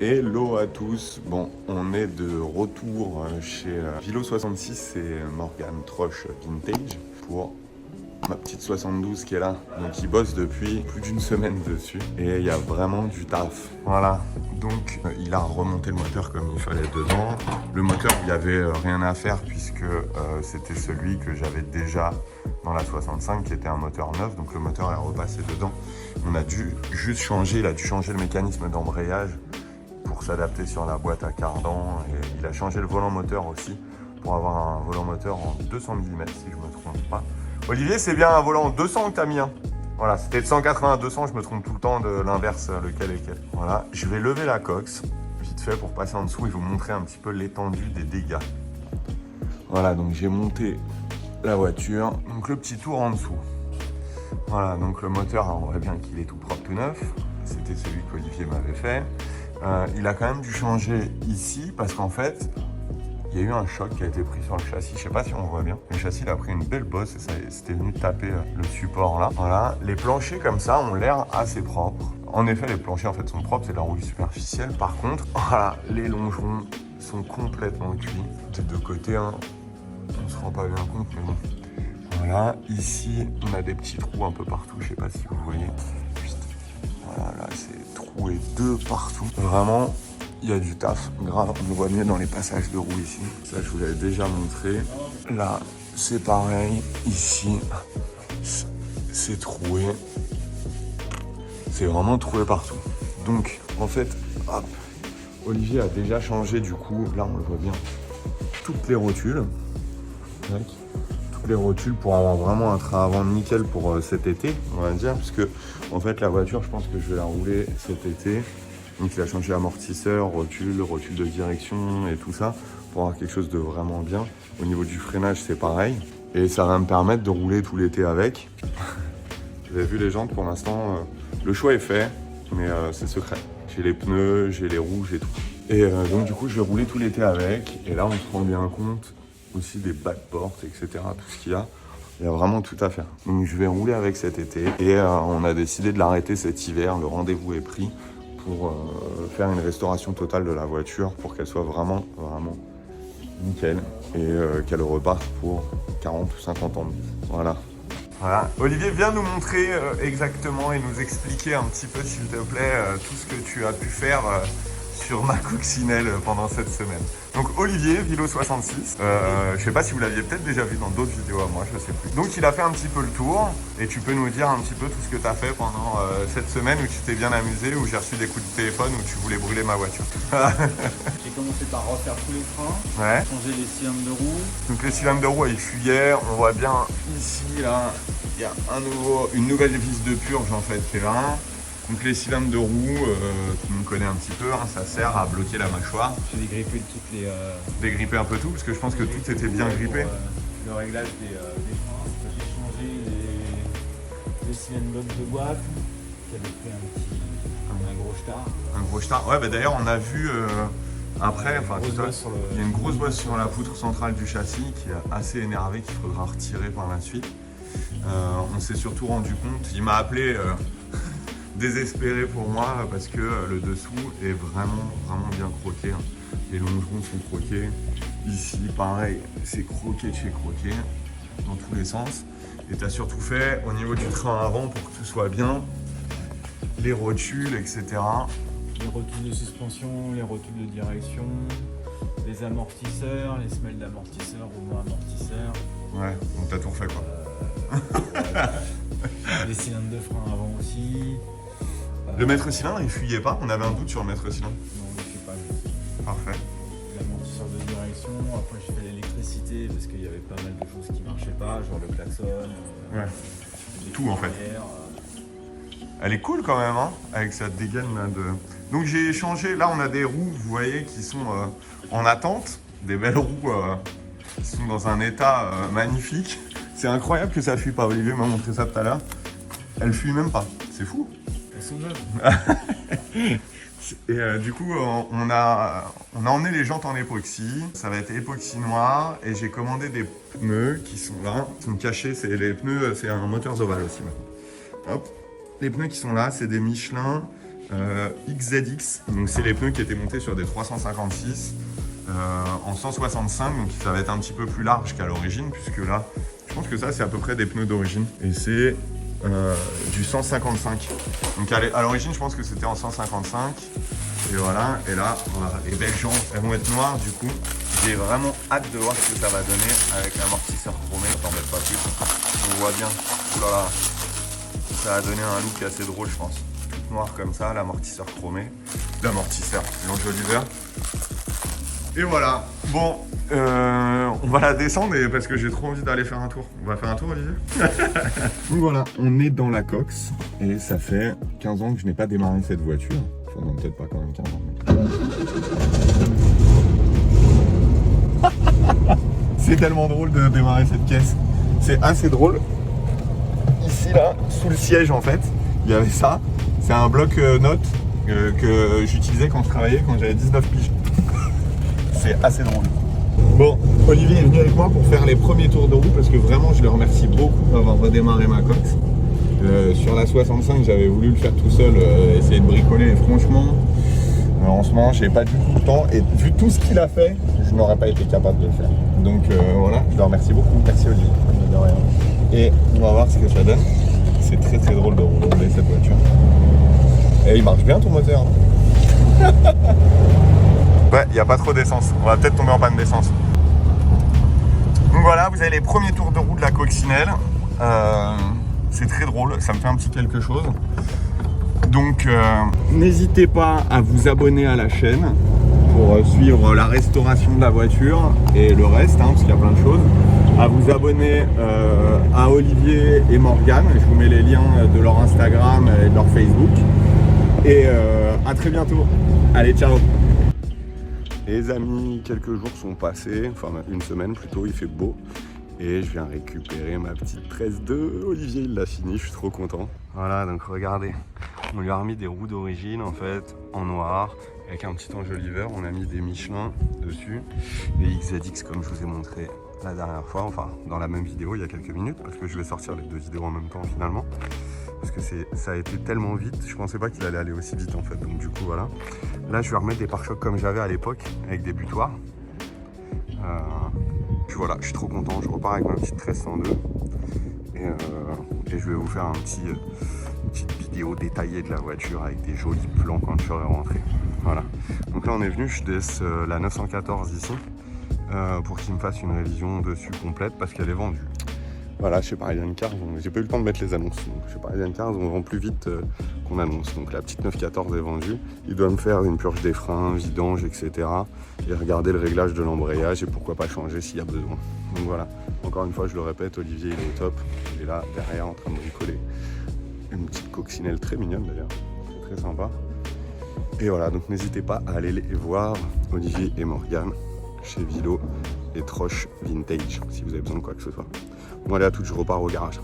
Hello à tous, bon on est de retour chez Vilo66 et Morgan Troche Vintage pour ma petite 72 qui est là, donc il bosse depuis plus d'une semaine dessus et il y a vraiment du taf. Voilà, donc il a remonté le moteur comme il fallait dedans. Le moteur, il n'y avait rien à faire puisque c'était celui que j'avais déjà dans la 65 qui était un moteur neuf, donc le moteur est repassé dedans. On a dû juste changer, il a dû changer le mécanisme d'embrayage pour s'adapter sur la boîte à cardan et il a changé le volant moteur aussi pour avoir un volant moteur en 200 mm si je me trompe pas. Olivier, c'est bien un volant en 200 que t'as mis, hein. Voilà, c'était de 180 à 200, je me trompe tout le temps de l'inverse, lequel est lequel. Voilà, je vais lever la cox, vite fait, pour passer en dessous et vous montrer un petit peu l'étendue des dégâts. Voilà, donc j'ai monté la voiture, donc le petit tour en dessous. Voilà, donc le moteur, on voit bien qu'il est tout propre, tout neuf. C'était celui qu'Olivier m'avait fait. Il a quand même dû changer ici parce qu'en fait, il y a eu un choc qui a été pris sur le châssis. Je sais pas si on voit bien. Le châssis, il a pris une belle bosse et ça c'était venu taper le support là. Voilà. Les planchers comme ça ont l'air assez propres. En effet, les planchers en fait sont propres, c'est de la rouille superficielle. Par contre, voilà, les longerons sont complètement cuits des deux côtés. Hein. On se rend pas bien compte, mais bon. Voilà. Ici, on a des petits trous un peu partout. Je sais pas si vous voyez. Voilà, là, c'est troué de partout. Vraiment. Il y a du taf, grave, on le voit mieux dans les passages de roue ici. Ça, je vous l'avais déjà montré. Là, c'est pareil. Ici, c'est troué. C'est vraiment troué partout. Donc, en fait, hop, Olivier a déjà changé du coup, là on le voit bien, toutes les rotules. Toutes les rotules pour avoir vraiment un train avant nickel pour cet été, on va dire. Parce que, en fait, la voiture, je pense que je vais la rouler cet été. Donc il a changé amortisseur, rotule de direction et tout ça pour avoir quelque chose de vraiment bien. Au niveau du freinage, c'est pareil. Et ça va me permettre de rouler tout l'été avec. Vous avez vu les jantes pour l'instant, le choix est fait, mais c'est secret. J'ai les pneus, j'ai les roues, j'ai tout. Et donc du coup, je vais rouler tout l'été avec. Et là, on se rend bien compte aussi des backports, etc. Tout ce qu'il y a. Il y a vraiment tout à faire. Donc je vais rouler avec cet été. Et on a décidé de l'arrêter cet hiver. Le rendez-vous est pris pour faire une restauration totale de la voiture pour qu'elle soit vraiment nickel et qu'elle reparte pour 40 ou 50 ans de vie. Voilà. Voilà. Olivier, viens nous montrer exactement et nous expliquer un petit peu, s'il te plaît, tout ce que tu as pu faire sur ma coccinelle pendant cette semaine. Donc Olivier, Vilo66, je sais pas si vous l'aviez peut-être déjà vu dans d'autres vidéos à moi, je sais plus. Donc il a fait un petit peu le tour et tu peux nous dire un petit peu tout ce que tu as fait pendant cette semaine où tu t'es bien amusé, où j'ai reçu des coups de téléphone, où tu voulais brûler ma voiture. J'ai commencé par refaire tous les freins, Ouais. changer les cylindres de roue. Donc les cylindres de roue ils fuyaient, on voit bien ici là, il y a une nouvelle vis de purge en fait qui est là. Donc les cylindres de roue, tout le monde connaît un petit peu, hein, ça sert à bloquer la mâchoire. J'ai dégrippé toutes les... Dégripper un peu tout, parce que je pense que tout était bien grippé. Le réglage des freins. J'ai changé les cylindres de boîte, qui avaient pris un gros star. Un gros star. Ouais, bah d'ailleurs on a vu après, enfin tout ça, il y a une grosse bosse sur la poutre centrale du châssis qui est assez énervée, qu'il faudra retirer par la suite. On s'est surtout rendu compte, il m'a appelé désespéré pour moi parce que le dessous est vraiment bien croqué. Hein. Les longerons sont croqués. Ici, pareil, c'est croqué de chez croqué dans tous les sens. Et tu as surtout fait au niveau du train avant pour que tout soit bien, les rotules, etc. Les rotules de suspension, les rotules de direction, les amortisseurs, les semelles d'amortisseurs, rouleaux amortisseurs. Ouais, donc t'as tout refait quoi. Les cylindres de frein avant aussi. Le maître cylindre, il fuyait pas? On avait un doute sur le maître cylindre. Non, il ne fait pas. Parfait. L'amortisseur de direction, après j'ai fait l'électricité parce qu'il y avait pas mal de choses qui marchaient pas, genre le klaxon. Ouais. Tout en fait. Elle est cool quand même, hein, avec sa dégaine là de... Donc j'ai changé, là on a des roues, vous voyez, qui sont en attente. Des belles roues qui sont dans un état magnifique. C'est incroyable que ça fuit pas, Olivier m'a montré ça tout à l'heure. Elle fuit même pas, c'est fou. Elles sont neuves. Et du coup, on a emmené les jantes en époxy. Ça va être époxy noir. Et j'ai commandé des pneus qui sont là. Ils sont cachés. C'est les pneus, c'est un moteur Zoval aussi maintenant. Hop. Les pneus qui sont là, c'est des Michelin XZX, donc c'est les pneus qui étaient montés sur des 356 en 165, donc ça va être un petit peu plus large qu'à l'origine, puisque là, je pense que ça c'est à peu près des pneus d'origine, et c'est du 155. Donc à l'origine, je pense que c'était en 155, et voilà, et là, voilà, les belles jantes, elles vont être noires, du coup, j'ai vraiment hâte de voir ce que ça va donner avec l'amortisseur chromé, t'en mets pas plus, on voit bien, oh là là, ça va donner un look assez drôle, je pense. Tout noir comme ça, l'amortisseur chromé, l'enjoliveur. Et voilà, bon, on va la descendre parce que j'ai trop envie d'aller faire un tour. On va faire un tour, Olivier. Donc voilà, on est dans la Cox et ça fait 15 ans que je n'ai pas démarré cette voiture. Enfin non, peut-être pas quand même 15 ans. C'est tellement drôle de démarrer cette caisse. C'est assez drôle. Ici, là, sous le siège, en fait, il y avait ça. C'est un bloc notes que j'utilisais quand je travaillais, quand j'avais 19 piges. C'est assez drôle. Bon, Olivier est venu avec moi pour faire les premiers tours de roue parce que vraiment, je le remercie beaucoup d'avoir redémarré ma Cox. Sur la 65, j'avais voulu le faire tout seul, essayer de bricoler. Et franchement, en ce moment, je n'ai pas du tout le temps. Et vu tout ce qu'il a fait, je n'aurais pas été capable de le faire. Donc voilà, je le remercie beaucoup. Merci Olivier. De rien. Et on va voir ce que ça donne. C'est très très drôle de rouler cette voiture. Et il marche bien ton moteur. Ouais, il n'y a pas trop d'essence. On va peut-être tomber en panne d'essence. Donc voilà, vous avez les premiers tours de roue de la coccinelle. C'est très drôle, ça me fait un petit quelque chose. Donc n'hésitez pas à vous abonner à la chaîne pour suivre la restauration de la voiture et le reste, hein, parce qu'il y a plein de choses. À vous abonner à Olivier et Morgane. Je vous mets les liens de leur Instagram et de leur Facebook. Et à très bientôt. Allez, ciao. Les amis, quelques jours sont passés, enfin une semaine plutôt, il fait beau. Et je viens récupérer ma petite 13.2. Olivier, il l'a fini, je suis trop content. Voilà, donc regardez, on lui a remis des roues d'origine en fait, en noir, avec un petit enjoliveur. On a mis des Michelin dessus, des XZX comme je vous ai montré la dernière fois, enfin dans la même vidéo il y a quelques minutes, parce que je vais sortir les deux vidéos en même temps finalement. Parce que ça a été tellement vite, je pensais pas qu'il allait aller aussi vite en fait, donc du coup voilà. Là je vais remettre des pare-chocs comme j'avais à l'époque, avec des butoirs. Puis voilà, je suis trop content, je repars avec ma petite 1302 et je vais vous faire une petite vidéo détaillée de la voiture avec des jolis plans quand je serai rentré. Voilà, donc là on est venu, je laisse la 914 ici pour qu'il me fasse une révision dessus complète parce qu'elle est vendue. Voilà, chez Parisian Cars, j'ai pas eu le temps de mettre les annonces. Donc, chez Parisian Cars, on vend plus vite qu'on annonce. Donc la petite 914 est vendue. Il doit me faire une purge des freins, vidange, etc. Et regarder le réglage de l'embrayage et pourquoi pas changer s'il y a besoin. Donc voilà, encore une fois, je le répète, Olivier il est au top. Il est là, derrière, en train de bricoler. Une petite coccinelle très mignonne d'ailleurs, très très sympa. Et voilà, donc n'hésitez pas à aller les voir, Olivier et Morgane, chez Vilo et Troche Vintage, si vous avez besoin de quoi que ce soit. Bon allez à toutes, je repars au garage.